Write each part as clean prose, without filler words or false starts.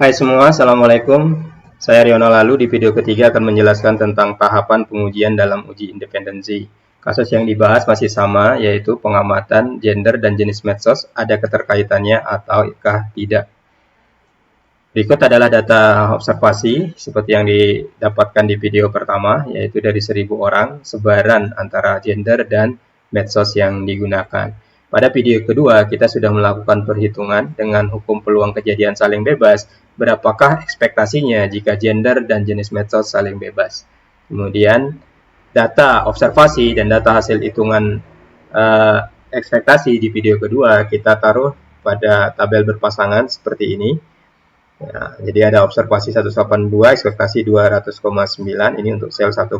Hai semua, Assalamualaikum. Saya Riono Lalu. Di video ketiga akan menjelaskan tentang tahapan pengujian dalam uji independensi. Kasus yang dibahas masih sama, yaitu pengamatan gender dan jenis medsos, ada keterkaitannya ataukah tidak. Berikut adalah data observasi seperti yang didapatkan di video pertama, yaitu dari 1.000 orang, sebaran antara gender dan medsos yang digunakan. Pada video kedua, kita sudah melakukan perhitungan dengan hukum peluang kejadian saling bebas, berapakah ekspektasinya jika gender dan jenis medsos saling bebas. Kemudian, data observasi dan data hasil hitungan ekspektasi di video kedua kita taruh pada tabel berpasangan seperti ini. Ya, jadi ada observasi 182, ekspektasi 200,9, ini untuk sel 1,1.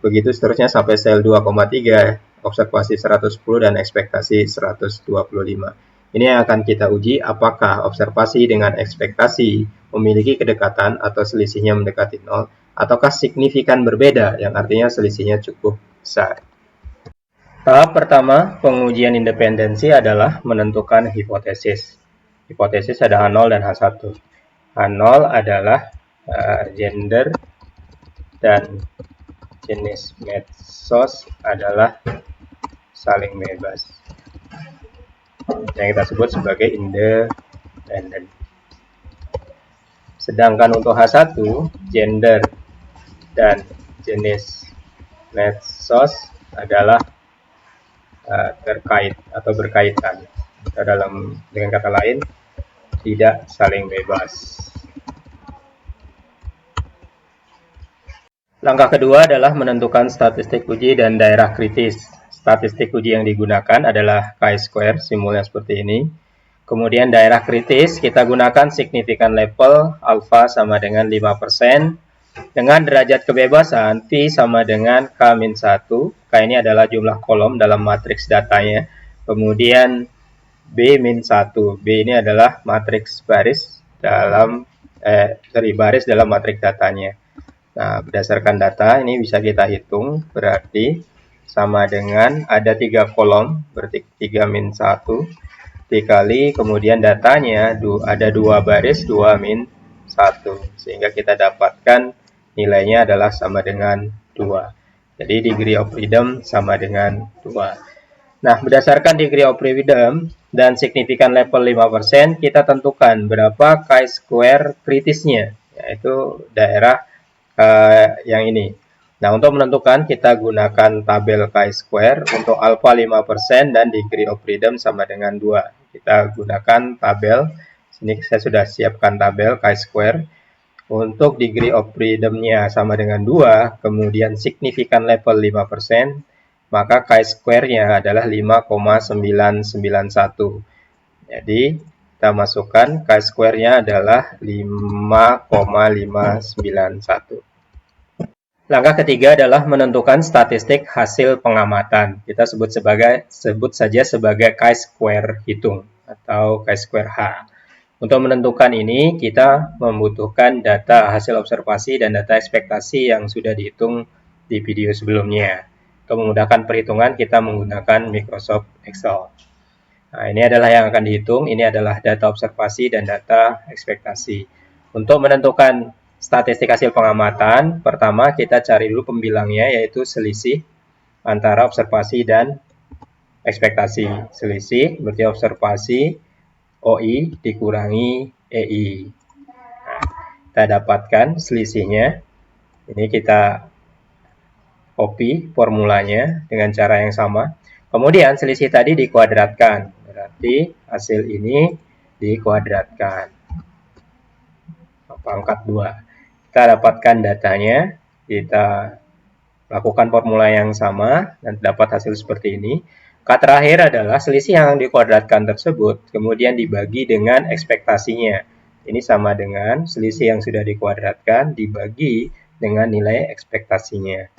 Begitu seterusnya sampai sel 2,3, observasi 110 dan ekspektasi 125. Ini yang akan kita uji apakah observasi dengan ekspektasi memiliki kedekatan atau selisihnya mendekati 0, ataukah signifikan berbeda yang artinya selisihnya cukup besar. Tahap pertama pengujian independensi adalah menentukan hipotesis. Hipotesis ada H0 dan H1. H0 adalah gender dan jenis medsos adalah saling bebas, yang kita sebut sebagai independen. Sedangkan untuk H1, gender dan jenis medsos adalah terkait atau berkaitan. Dengan kata lain, tidak saling bebas. Langkah kedua adalah menentukan statistik uji dan daerah kritis. Statistik uji yang digunakan adalah chi-square, simbolnya seperti ini. Kemudian daerah kritis kita gunakan signifikan level alfa sama dengan 5%, dengan derajat kebebasan P sama dengan K-1. K ini adalah jumlah kolom dalam matriks datanya. Kemudian B-1. B ini adalah matriks baris dalam matriks datanya. Nah, berdasarkan data ini bisa kita hitung, berarti sama dengan ada 3 kolom, berarti 3-1 dikali, kemudian datanya ada 2 baris 2-1, sehingga kita dapatkan nilainya adalah sama dengan 2. Jadi degree of freedom sama dengan 2. Nah, berdasarkan degree of freedom dan signifikan level 5%, kita tentukan berapa chi-square kritisnya, yaitu daerah yang ini. Nah, untuk menentukan kita gunakan tabel chi-square untuk alpha 5% dan degree of freedom sama dengan 2. Kita gunakan tabel, sini saya sudah siapkan tabel chi-square. Untuk degree of freedom-nya sama dengan 2, kemudian signifikan level 5%, maka chi-square-nya adalah 5,991. Jadi, kita masukkan chi-square-nya adalah 5,591. Langkah ketiga adalah menentukan statistik hasil pengamatan. Kita sebut saja sebagai chi-square hitung atau chi-square H. Untuk menentukan ini, kita membutuhkan data hasil observasi dan data ekspektasi yang sudah dihitung di video sebelumnya. Untuk memudahkan perhitungan, kita menggunakan Microsoft Excel. Nah, ini adalah yang akan dihitung. Ini adalah data observasi dan data ekspektasi. Untuk menentukan statistik hasil pengamatan, pertama kita cari dulu pembilangnya, yaitu selisih antara observasi dan ekspektasi. Selisih berarti observasi OI dikurangi EI. Nah, kita dapatkan selisihnya. Ini kita copy formulanya dengan cara yang sama. Kemudian selisih tadi dikuadratkan. Berarti hasil ini dikuadratkan. Pangkat 2. Kita dapatkan datanya. Kita lakukan formula yang sama dan dapat hasil seperti ini. Kata terakhir adalah selisih yang dikuadratkan tersebut kemudian dibagi dengan ekspektasinya. Ini sama dengan selisih yang sudah dikuadratkan dibagi dengan nilai ekspektasinya.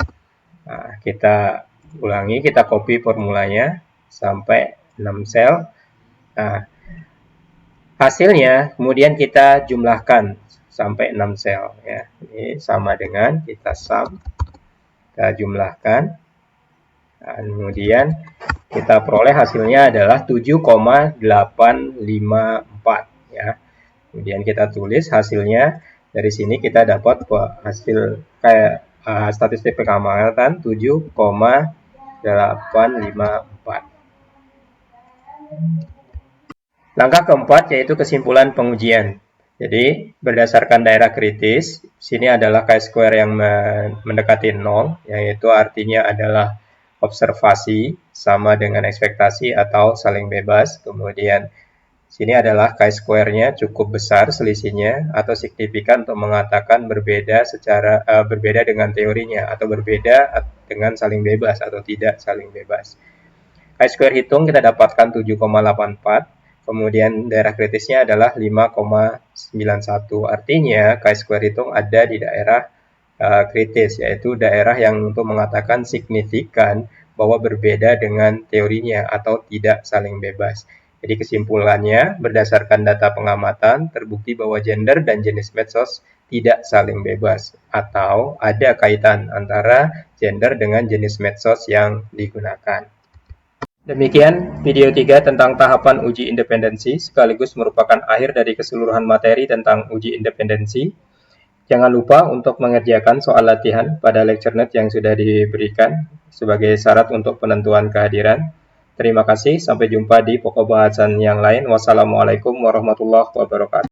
Nah, kita ulangi, kita copy formulanya sampai 6 sel. Nah, hasilnya kemudian kita jumlahkan sampai 6 sel. Ya. Ini sama dengan kita sum, kita jumlahkan. Nah, kemudian kita peroleh hasilnya adalah 7,854 ya. Kemudian kita tulis hasilnya. Dari sini kita dapat hasil kayak statistik pengamatan 7,854. Langkah keempat yaitu kesimpulan pengujian. Jadi berdasarkan daerah kritis, sini adalah chi-square yang mendekati 0, yaitu artinya adalah observasi sama dengan ekspektasi atau saling bebas. Kemudian sini adalah chi-square-nya cukup besar selisihnya atau signifikan untuk mengatakan berbeda berbeda dengan teorinya atau berbeda dengan saling bebas atau tidak saling bebas. Chi-square hitung kita dapatkan 7,84. Kemudian daerah kritisnya adalah 5,91. Artinya chi-square hitung ada di daerah kritis, yaitu daerah yang untuk mengatakan signifikan bahwa berbeda dengan teorinya atau tidak saling bebas. Jadi kesimpulannya, berdasarkan data pengamatan, terbukti bahwa gender dan jenis medsos tidak saling bebas, atau ada kaitan antara gender dengan jenis medsos yang digunakan. Demikian video 3 tentang tahapan uji independensi, sekaligus merupakan akhir dari keseluruhan materi tentang uji independensi. Jangan lupa untuk mengerjakan soal latihan pada lecture note yang sudah diberikan sebagai syarat untuk penentuan kehadiran. Terima kasih, sampai jumpa di pokok bahasan yang lain. Wassalamualaikum warahmatullahi wabarakatuh.